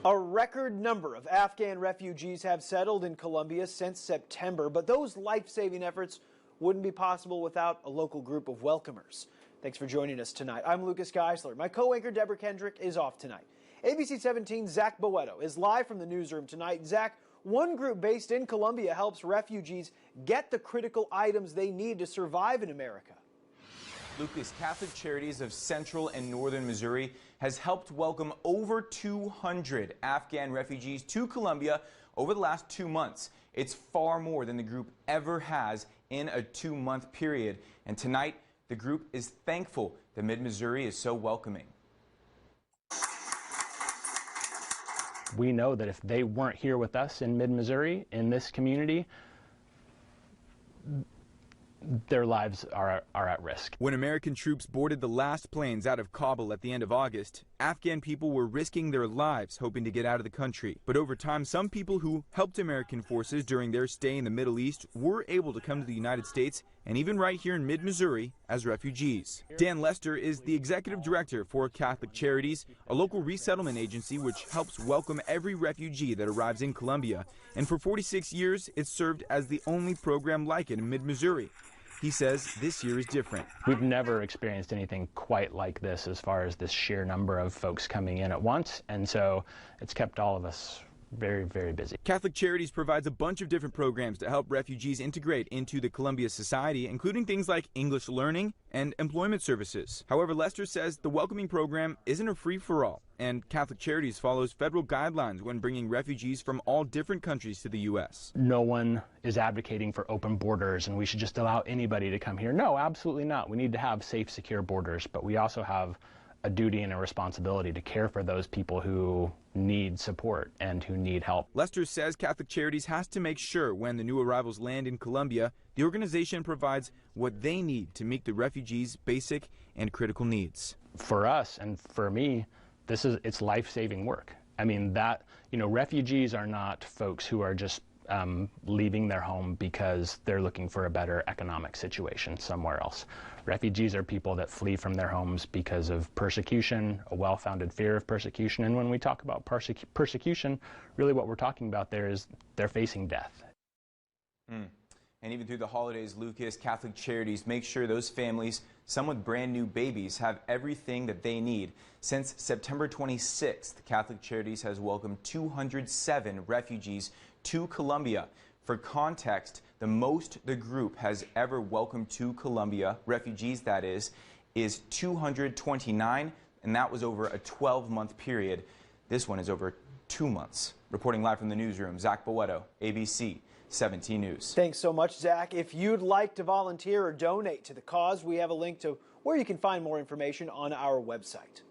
A record number of Afghan refugees have settled in Colombia since September, but those life-saving efforts wouldn't be possible without a local group of welcomers. Thanks for joining us tonight. I'm Lucas Geisler. My co-anchor Deborah Kendrick is off tonight. ABC 17's Zach Boetto is live from the newsroom tonight. Zach, one group based in Colombia helps refugees get the critical items they need to survive in America. Lucas, Catholic Charities of Central and Northern Missouri has helped welcome over 200 Afghan refugees to Colombia over the last 2 months. It's far more than the group ever has in a 2-month period. And tonight, the group is thankful that Mid-Missouri is so welcoming. We know that if they weren't here with us in Mid-Missouri, in this community, their lives are at risk. When American troops boarded the last planes out of Kabul at the end of August, Afghan people were risking their lives hoping to get out of the country. But over time, some people who helped American forces during their stay in the Middle East were able to come to the United States and even right here in Mid-Missouri as refugees. Dan Lester is the executive director for Catholic Charities, a local resettlement agency which helps welcome every refugee that arrives in Colombia. And for 46 years, it's served as the only program like it in Mid-Missouri. He says this year is different. We've never experienced anything quite like this as far as this sheer number of folks coming in at once, and so it's kept all of us very, very busy. Catholic Charities provides a bunch of different programs to help refugees integrate into the Colombia society, including things like English learning and employment services. However, Lester says the welcoming program isn't a free-for-all, and Catholic Charities follows federal guidelines when bringing refugees from all different countries to the U.S. No one is advocating for open borders and we should just allow anybody to come here. No, absolutely not. We need to have safe, secure borders, but we also have a duty and a responsibility to care for those people who need support and who need help. Lester says Catholic Charities has to make sure when the new arrivals land in Colombia, the organization provides what they need to meet the refugees' basic and critical needs. For us and for me, it's life-saving work. I mean, refugees are not folks who are just leaving their home because they're looking for a better economic situation somewhere else. Refugees are people that flee from their homes because of persecution, a well-founded fear of persecution. And when we talk about persecution, really what we're talking about there is they're facing death. And even through the holidays, Lucas, Catholic Charities make sure those families, some with brand new babies, have everything that they need. Since September 26th, Catholic Charities has welcomed 207 refugees to Colombia. For context, the most the group has ever welcomed to Colombia, refugees that is 229, and that was over a 12-month period. This one is over 2 months. Reporting live from the newsroom, Zach Boetto, ABC 17 News. Thanks so much, Zach. If you'd like to volunteer or donate to the cause, we have a link to where you can find more information on our website.